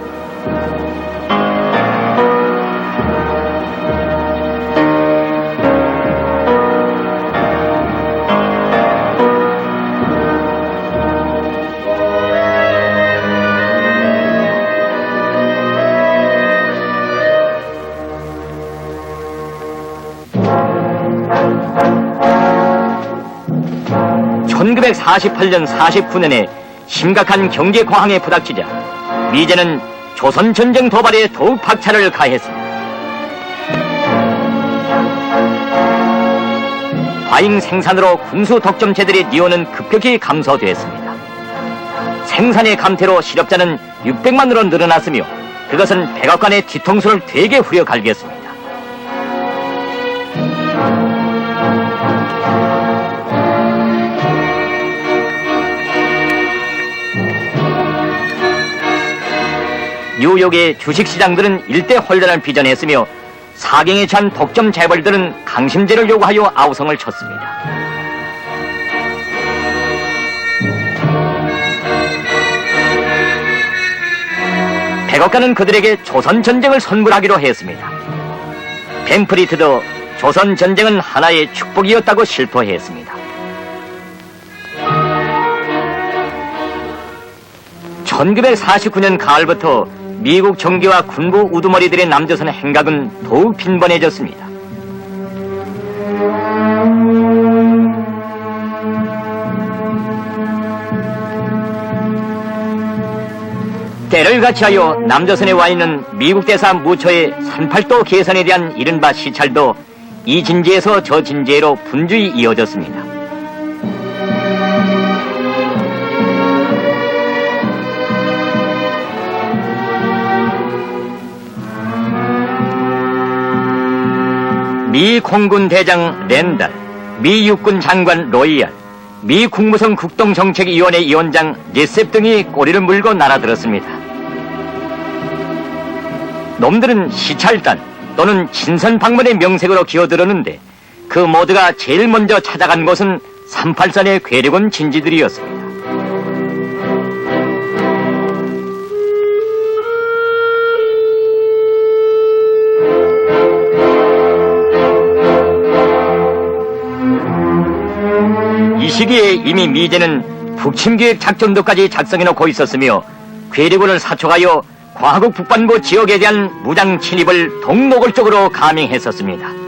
(1948년 49년에) 심각한 경제 과항에 부닥치자 미제는 조선 전쟁 도발에 더욱 박차를 가했습니다. 과잉 생산으로 군수 독점체들이 니오는 급격히 감소되었습니다. 생산의 감퇴로 실업자는 600만으로 늘어났으며 그것은 백악관의 뒤통수를 되게 후려 갈겼습니다. 뉴욕의 주식시장들은 일대 혼란을 빚어냈으며 사경에 찬 독점 재벌들은 강심제를 요구하여 아우성을 쳤습니다. 백악관은 그들에게 조선전쟁을 선물하기로 했습니다. 벤프리트도 조선전쟁은 하나의 축복이었다고 실토했습니다. 1949년 가을부터 미국 정기와 군부 우두머리들의 남조선 행각은 더욱 빈번해졌습니다. 때를 같이하여 남조선에 와 있는 미국 대사 무초의 산팔도 개선에 대한 이른바 시찰도 이 진지에서 저 진지로 분주히 이어졌습니다. 미 공군 대장 랜달, 미 육군 장관 로이알, 미 국무성 국동정책위원회 위원장 리셉 등이 꼬리를 물고 날아들었습니다. 놈들은 시찰단 또는 친선 방문의 명색으로 기어들었는데 그 모두가 제일 먼저 찾아간 곳은 38선의 괴력원 진지들이었습니다. 이 시기에 이미 미제는 북침기획 작전도까지 작성해놓고 있었으며 괴력원을 사촉하여 과국 북반구 지역에 대한 무장 침입을 동노골적으로 감행했었습니다.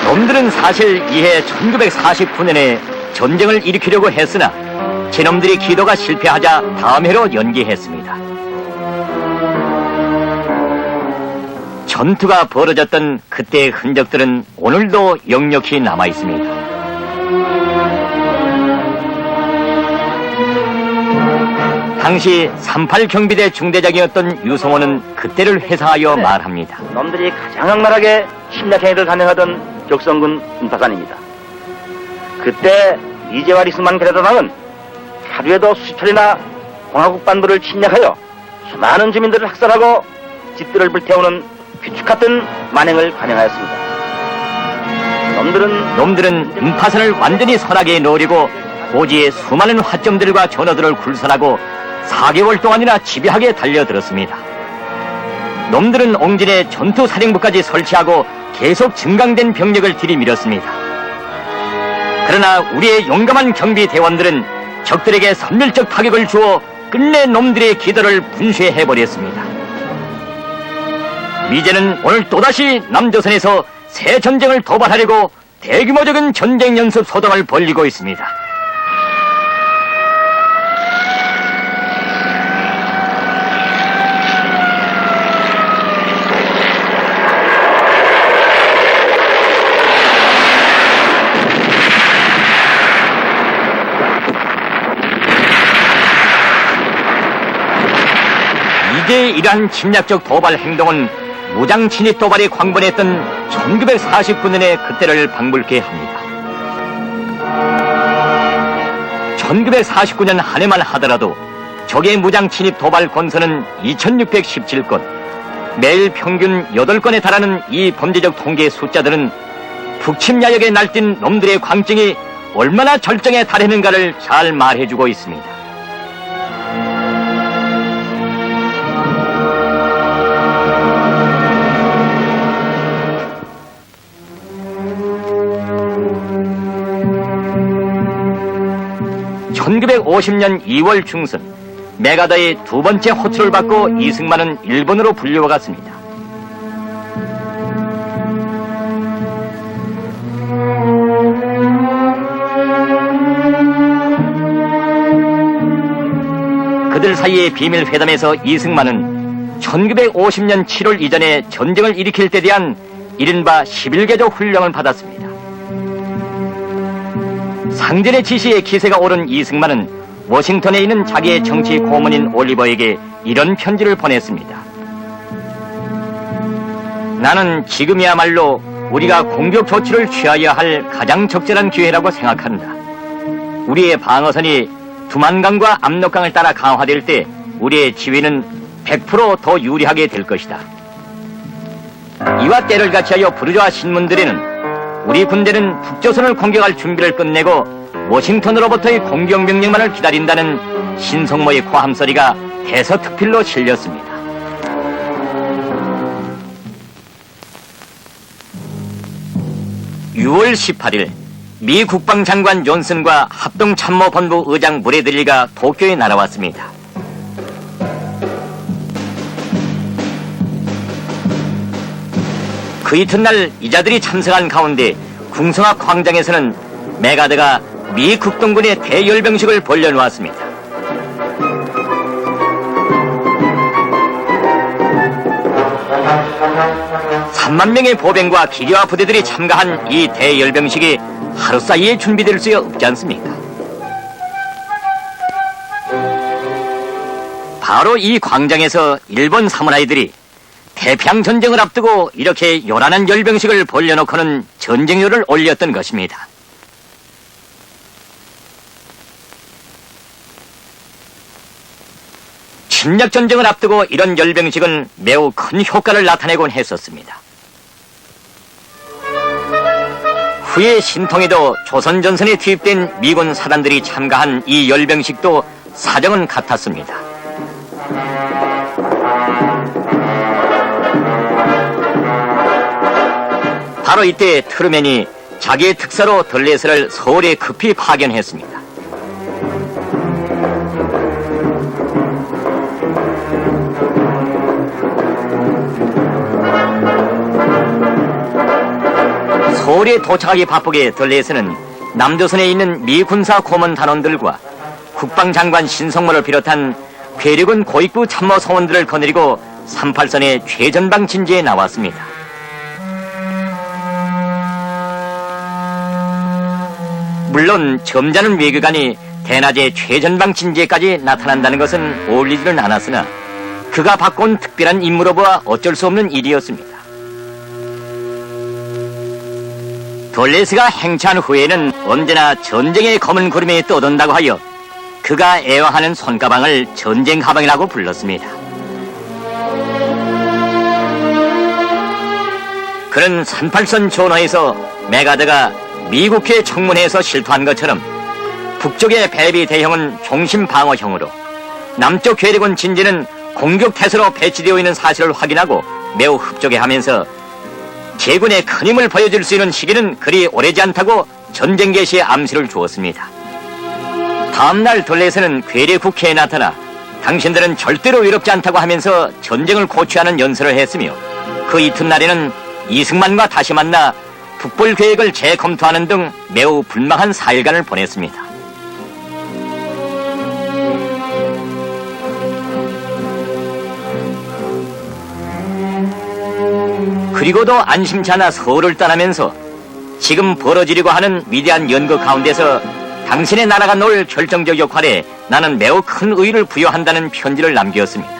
놈들은 사실 이해 1949년에 전쟁을 일으키려고 했으나 제놈들이 기도가 실패하자 다음 해로 연기했습니다. 전투가 벌어졌던 그때의 흔적들은 오늘도 역력히 남아있습니다. 당시 38경비대 중대장이었던 유성호는 그때를 회상하여 말합니다. 놈들이 가장 악랄하게 침략행위를 감행하던 격성군 인파산입니다. 그때 이재와 리스만 괴뢰단은 하루에도 수십 차례나 공화국 반부를 침략하여 수많은 주민들을 학살하고 집들을 불태우는 귀축 같은 만행을 감행하였습니다. 놈들은 인파선을 완전히 선하게 노리고 고지에 수많은 화점들과 전어들을 굴선하고 4개월 동안이나 집요하게 달려들었습니다. 놈들은 옹진에 전투사령부까지 설치하고 계속 증강된 병력을 들이밀었습니다. 그러나 우리의 용감한 경비대원들은 적들에게 선멸적 타격을 주어 끝내 놈들의 기도를 분쇄해버렸습니다. 미제는 오늘 또다시 남조선에서 새 전쟁을 도발하려고 대규모적인 전쟁 연습 소동을 벌이고 있습니다. 이제 이러한 침략적 도발 행동은 무장 진입 도발이 광번했던 1949년의 그때를 방불케 합니다. 1949년 한 해만 하더라도 적의 무장 진입 도발 건수는 2617건, 매일 평균 8건에 달하는 이 범죄적 통계 숫자들은 북침 야역에 날뛴 놈들의 광증이 얼마나 절정에 달했는가를 잘 말해주고 있습니다. (1950년 2월) 중순 메가다의 두 번째 호출을 받고 이승만은 일본으로 불려갔습니다. 그들 사이의 비밀 회담에서 이승만은 1950년 7월 이전에 전쟁을 일으킬 때 대한 이른바 11개조 훈령을 받았습니다. 상전의 지시에 기세가 오른 이승만은 워싱턴에 있는 자기의 정치 고문인 올리버에게 이런 편지를 보냈습니다. 나는 지금이야말로 우리가 공격 조치를 취하여야 할 가장 적절한 기회라고 생각한다. 우리의 방어선이 두만강과 압록강을 따라 강화될 때 우리의 지위는 100% 더 유리하게 될 것이다. 이와 때를 같이하여 부르주아 신문들에는 우리 군대는 북조선을 공격할 준비를 끝내고 워싱턴으로부터의 공격 명령만을 기다린다는 신성모의 고함소리가 대서특필로 실렸습니다. (6월 18일) 미 국방장관 존슨과 합동참모본부 의장 브래들리가 도쿄에 날아왔습니다. 그 이튿날 이자들이 참석한 가운데 궁성악 광장에서는 메가드가 미 국동군의 대열병식을 벌려놓았습니다. (3만 명의 보병과 기계화 부대들이 참가한 이 대열병식이 하루 사이에 준비될 수 없지 않습니까? 바로 이 광장에서 일본 사무라이들이 태평양 전쟁을 앞두고 이렇게 요란한 열병식을 벌려놓고는 전쟁료를 올렸던 것입니다. 침략 전쟁을 앞두고 이런 열병식은 매우 큰 효과를 나타내곤 했었습니다. 후에 신통에도 조선 전선에 투입된 미군 사단들이 참가한 이 열병식도 사정은 같았습니다. 바로 이때 트루맨이 자기의 특사로 덜레스를 서울에 급히 파견했습니다. 서울에 도착하기 바쁘게 덜레스는 남조선에 있는 미 군사 고문 단원들과 국방장관 신성모를 비롯한 괴력은 고위부 참모 사원들을 거느리고 38선의 최전방 진지에 나왔습니다. 물론 점잖은 외교관이 대낮에 최전방 진지에까지 나타난다는 것은 어울리지는 않았으나 그가 바꾼 특별한 임무로 보아 어쩔 수 없는 일이었습니다. 돌레스가 행차한 후에는 언제나 전쟁의 검은 구름이 떠돈다고 하여 그가 애화하는 손가방을 전쟁 가방이라고 불렀습니다. 그는 38선 전호에서 메가드가 미국회 청문회에서 실토한 것처럼 북쪽의 배비 대형은 중심 방어형으로 남쪽 괴력군 진지는 공격 태세로 배치되어 있는 사실을 확인하고 매우 흡족해하면서 제군의 큰 힘을 보여줄 수 있는 시기는 그리 오래지 않다고 전쟁 개시에 암시를 주었습니다. 다음날 돌레스는 괴뢰 국회에 나타나 당신들은 절대로 외롭지 않다고 하면서 전쟁을 고취하는 연설을 했으며 그 이튿날에는 이승만과 다시 만나 북벌 계획을 재검토하는 등 매우 불망한 4일간을 보냈습니다. 그리고도 안심치 않아 서울을 떠나면서 지금 벌어지려고 하는 위대한 연극 가운데서 당신의 나라가 놓을 결정적 역할에 나는 매우 큰 의의를 부여한다는 편지를 남겼습니다.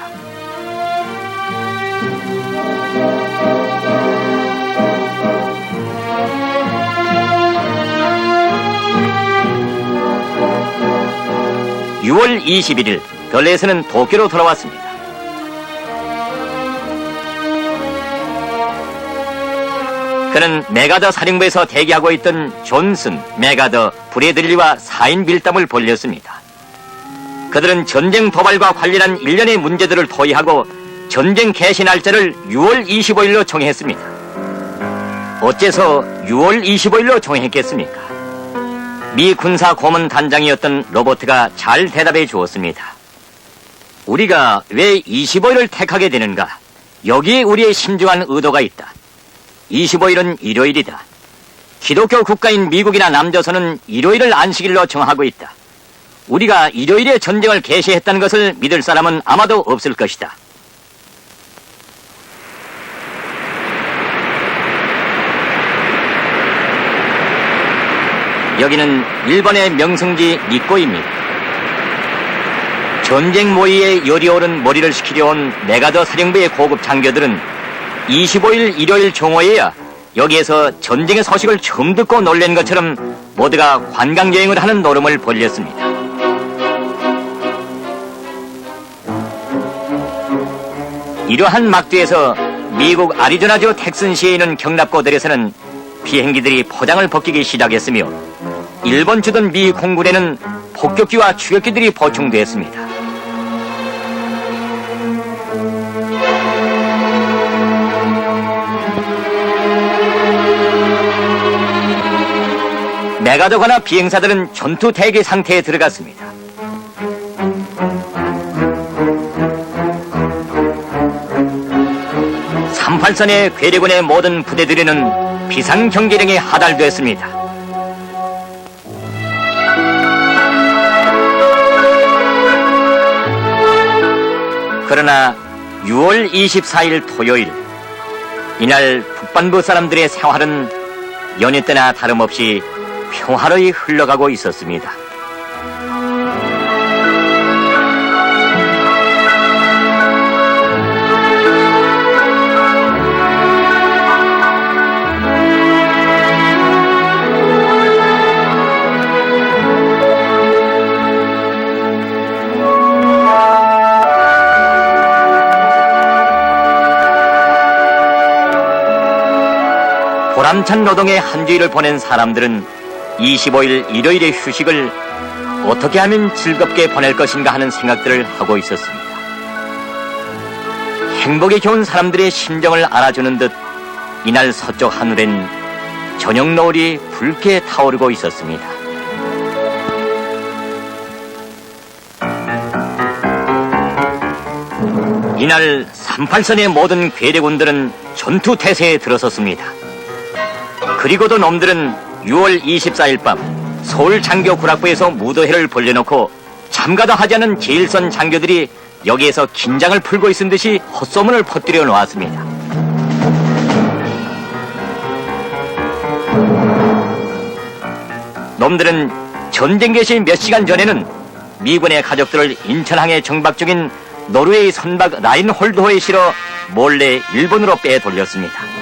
(6월 21일) 덜레스는 도쿄로 돌아왔습니다. 그는 메가더 사령부에서 대기하고 있던 존슨, 메가더, 브래들리와 4인 밀담을 벌였습니다. 그들은 전쟁 도발과 관련한 일련의 문제들을 토의하고 전쟁 개시 날짜를 6월 25일로 정했습니다. 어째서 6월 25일로 정했겠습니까? 미 군사 고문 단장이었던 로버트가 잘 대답해 주었습니다. 우리가 왜 25일을 택하게 되는가? 여기에 우리의 심중한 의도가 있다. 25일은 일요일이다. 기독교 국가인 미국이나 남조선은 일요일을 안식일로 정하고 있다. 우리가 일요일에 전쟁을 개시했다는 것을 믿을 사람은 아마도 없을 것이다. 여기는 일본의 명성지 니꼬입니다. 전쟁 모의에 열이 오른 머리를 식히려 온 메가더 사령부의 고급 장교들은 25일 일요일 정오에야 여기에서 전쟁의 소식을 처음 듣고 놀란 것처럼 모두가 관광여행을 하는 노름을 벌였습니다. 이러한 막뒤에서 미국 아리조나주 텍슨시에 있는 경납고들에서는 비행기들이 포장을 벗기기 시작했으며 일본 주둔 미 공군에는 폭격기와 추격기들이 보충됐습니다. 메가더거나 비행사들은 전투 대기 상태에 들어갔습니다. (38선의) 괴뢰군의 모든 부대들에는 비상경계령이 하달됐습니다. 그러나 6월 24일 토요일, 이날 북반부 사람들의 생활은 여느 때나 다름없이 평화로이 흘러가고 있었습니다. 보람찬 노동의 한 주일을 보낸 사람들은 25일 일요일의 휴식을 어떻게 하면 즐겁게 보낼 것인가 하는 생각들을 하고 있었습니다. 행복에 겨운 사람들의 심정을 알아주는 듯 이날 서쪽 하늘엔 저녁 노을이 붉게 타오르고 있었습니다. 이날 38선의 모든 괴뢰군들은 전투 태세에 들어섰습니다. 그리고도 놈들은 6월 24일 밤 서울 장교 구락부에서 무도회를 벌려놓고 참가도 하지 않은 제1선 장교들이 여기에서 긴장을 풀고 있은 듯이 헛소문을 퍼뜨려 놓았습니다. 놈들은 전쟁 개시 몇 시간 전에는 미군의 가족들을 인천항에 정박 중인 노르웨이 선박 라인홀드호에 실어 몰래 일본으로 빼돌렸습니다.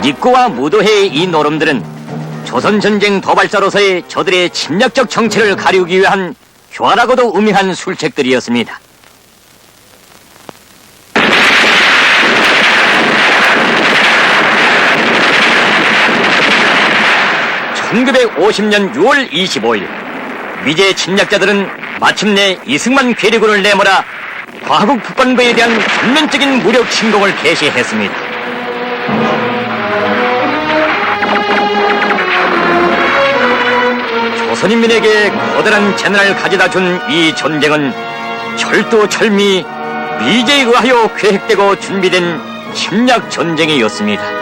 니꼬와 무도회의 이 노름들은 조선전쟁 도발자로서의 저들의 침략적 정체를 가리우기 위한 교활하고도 음흉한 술책들이었습니다. 1950년 6월 25일 미제 침략자들은 마침내 이승만 괴뢰군을 내몰아 과국 북반부에 대한 전면적인 무력 침공을 개시했습니다. 조선인민에게 거대한 재난을 가져다 준 이 전쟁은 철두철미 미제에 의하여 계획되고 준비된 침략 전쟁이었습니다.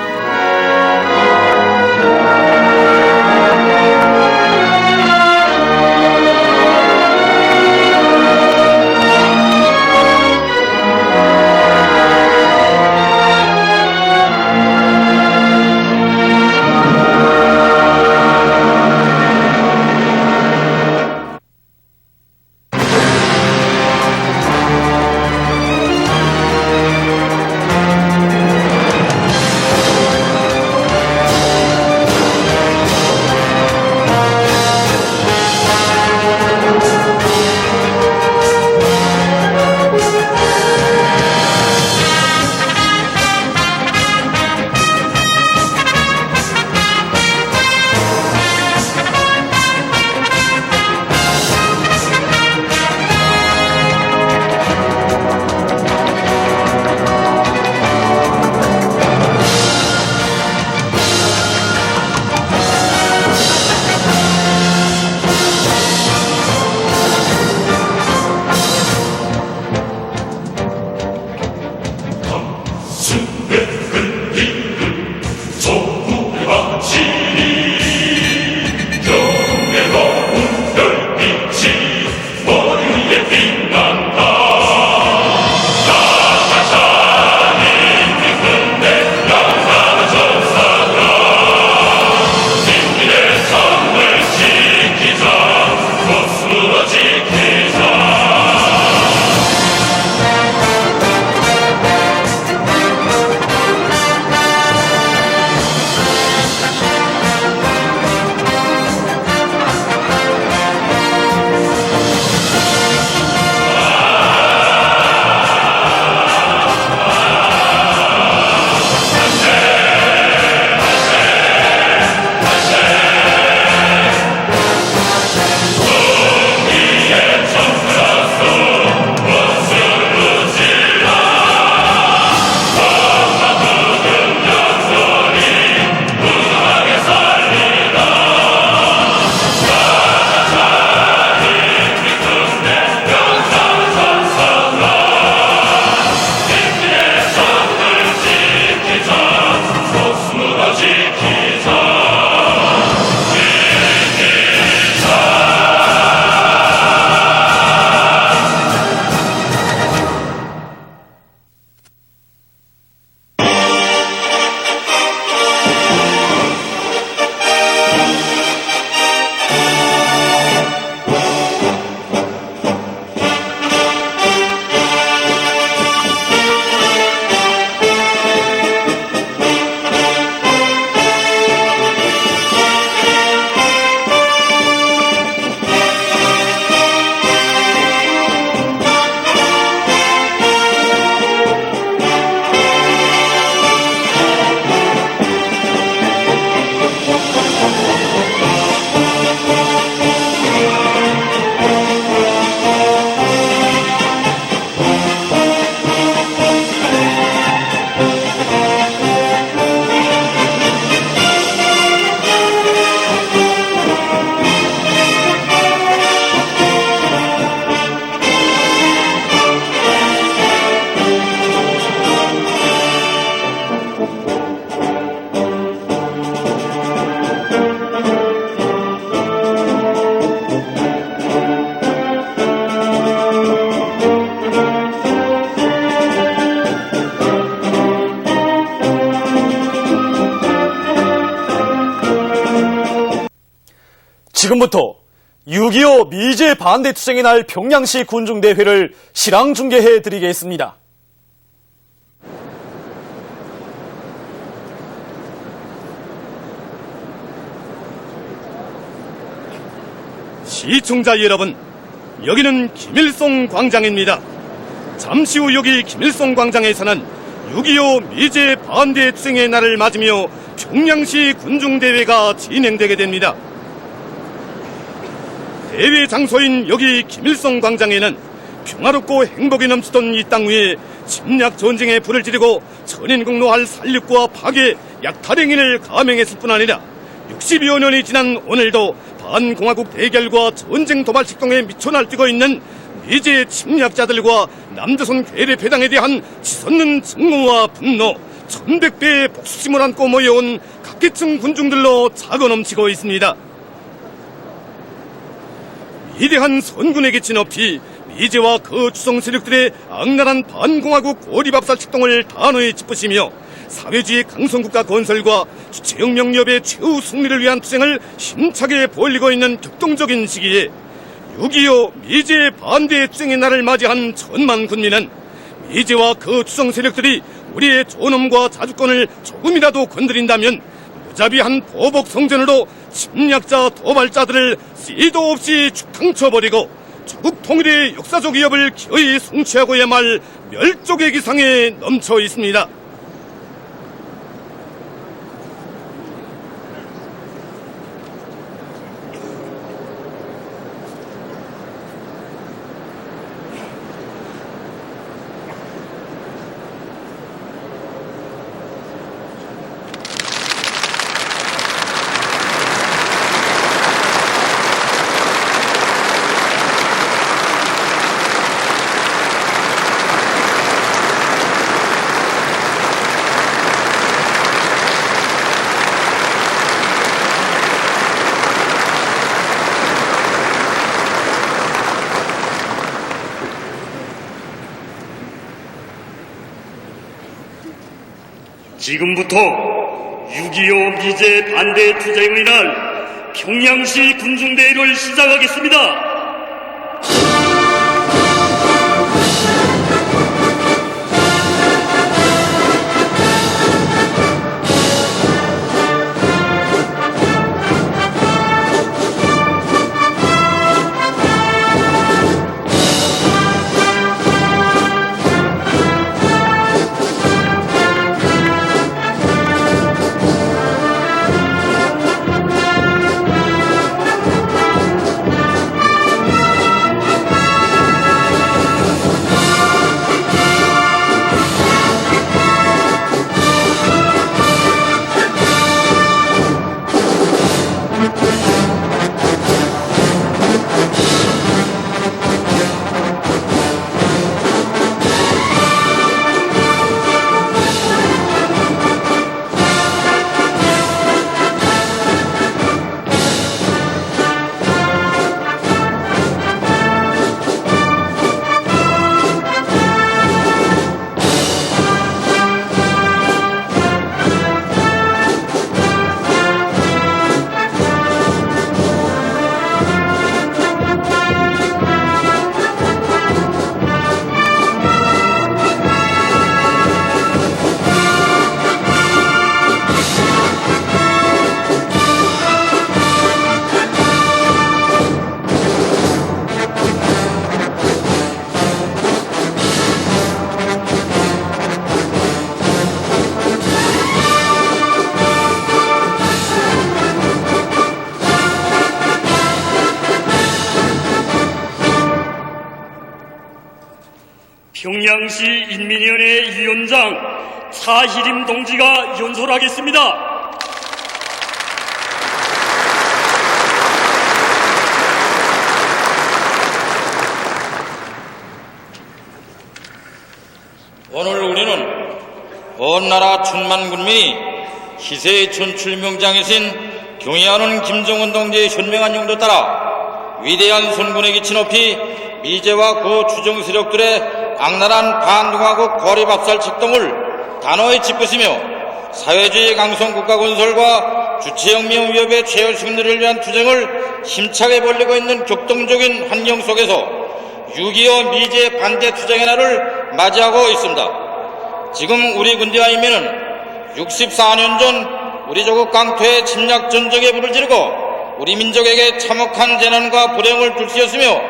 지금부터 6.25 미제 반대 투쟁의 날 평양시 군중대회를 실황 중계해 드리겠습니다. 시청자 여러분, 여기는 김일성 광장입니다. 잠시 후 여기 김일성 광장에서는 6.25 미제 반대 투쟁의 날을 맞으며 평양시 군중대회가 진행되게 됩니다. 대회 장소인 여기 김일성 광장에는 평화롭고 행복이 넘치던 이 땅 위에 침략 전쟁에 불을 지르고 천인공노할 살육과 파괴, 약탈행위를 감행했을 뿐 아니라 60여 년이 지난 오늘도 반공화국 대결과 전쟁 도발 식동에 미쳐 날뛰고 있는 미제 침략자들과 남조선 괴뢰패당에 대한 치솟는 증오와 분노, 1100배의 복수심을 안고 모여온 각계층 군중들로 차고 넘치고 있습니다. 위대한 선군의 기치 높이 미제와 그 추성 세력들의 악랄한 반공화국 고리밥살 식동을 단호히 짚으시며 사회주의 강성국가 건설과 주체혁명협의 최후 승리를 위한 투쟁을 힘차게 벌이고 있는 격동적인 시기에 6.25 미제 반대 투쟁의 날을 맞이한 천만 군민은 미제와 그 추성 세력들이 우리의 존엄과 자주권을 조금이라도 건드린다면 무자비한 보복 성전으로 침략자 도발자들을 씨도 없이 죽탕쳐버리고 조국 통일의 역사적 위협을 기어이 성취하고야 말 멸족의 기상에 넘쳐 있습니다. 지금부터 6.25 미제 반대 투쟁의 날 평양시 군중대회를 시작하겠습니다. 평양시 인민위원회 위원장 차희림 동지가 연설하겠습니다. 오늘 우리는 온 나라 천만 군민이 희세의 천출명장이신 경애하는 김정은 동지의 현명한 용도 따라 위대한 선군의 기치 높이 미제와 그 추종 세력들의 악랄한 반공화국 고리밥살 직동을 단호히 짚으시며 사회주의 강성국가 건설과 주체혁명 위협의 최후 승리를 위한 투쟁을 힘차게 벌이고 있는 격동적인 환경 속에서 6.25 미제 반대 투쟁의 날을 맞이하고 있습니다. 지금 우리 군대와 인민은 64년 전 우리 조국 강토의 침략 전쟁에 불을 지르고 우리 민족에게 참혹한 재난과 불행을 줄시었으며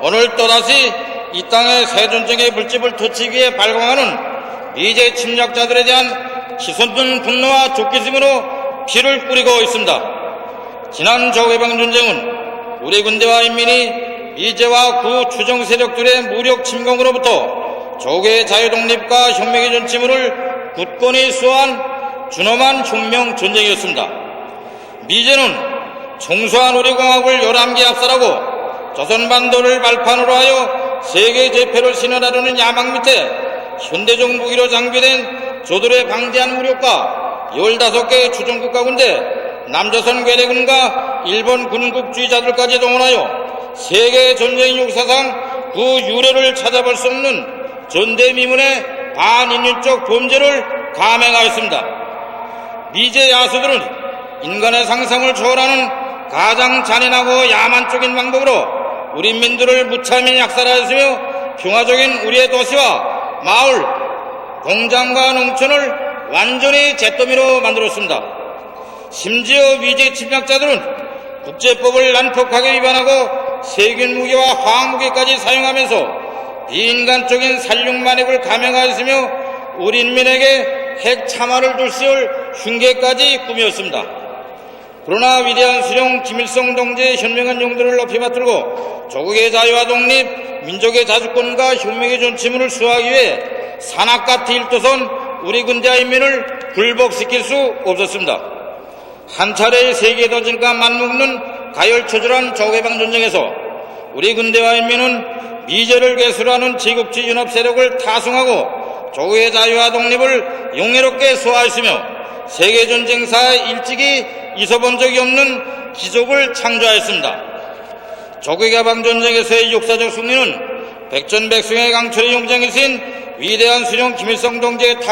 오늘 또다시 이 땅의 새 전쟁의 불집을 터치기 위해 발광하는 미제 침략자들에 대한 치솟는 분노와 족기심으로 피를 뿌리고 있습니다. 지난 조국해방 전쟁은 우리 군대와 인민이 미제와 구 추종 세력들의 무력 침공으로부터 조국의 자유독립과 혁명의 전침을 굳건히 수호한 준엄한 혁명 전쟁이었습니다. 미제는 총수한 우리 공화국을 11개 압살하고 조선반도를 발판으로 하여 세계 제패를 신현하려는 야망 밑에 현대적 무기로 장비된 조들의 방대한 무력과 15개의 추종국가 군대, 남조선 괴뢰군과 일본 군국주의자들까지 동원하여 세계 전쟁 역사상 그 유례를 찾아볼 수 없는 전대미문의 반인륜적 범죄를 감행하였습니다. 미제 야수들은 인간의 상상을 초월하는 가장 잔인하고 야만적인 방법으로 우리 민들을 무참히 약살하였으며 평화적인 우리의 도시와 마을, 공장과 농촌을 완전히 잿더미로 만들었습니다. 심지어 미제 침략자들은 국제법을 난폭하게 위반하고 세균 무기와 화학 무기까지 사용하면서 비인간적인 살육 만행을 감행하였으며 우리 인민에게 핵 참화를 줄시올 흉계까지 꾸몄습니다. 그러나 위대한 수령 김일성 동지의 현명한 용도를 높이 받들고 조국의 자유와 독립, 민족의 자주권과 혁명의 존치문을 수호하기 위해 산악과 딜도선 우리 군대와 인민을 굴복시킬 수 없었습니다. 한 차례의 세계도전과 맞먹는 가열초절한 조국해방 전쟁에서 우리 군대와 인민은 미제를 개수하는 제국주의 연합 세력을 타승하고 조국의 자유와 독립을 영예롭게 수호하였으며 세계전쟁사에 일찍이 있어본 적이 없는 기적을 창조하였습니다. 조국해방 전쟁에서의 역사적 승리는 백전백승의 강철의 용장이신 위대한 수령 김일성 동지의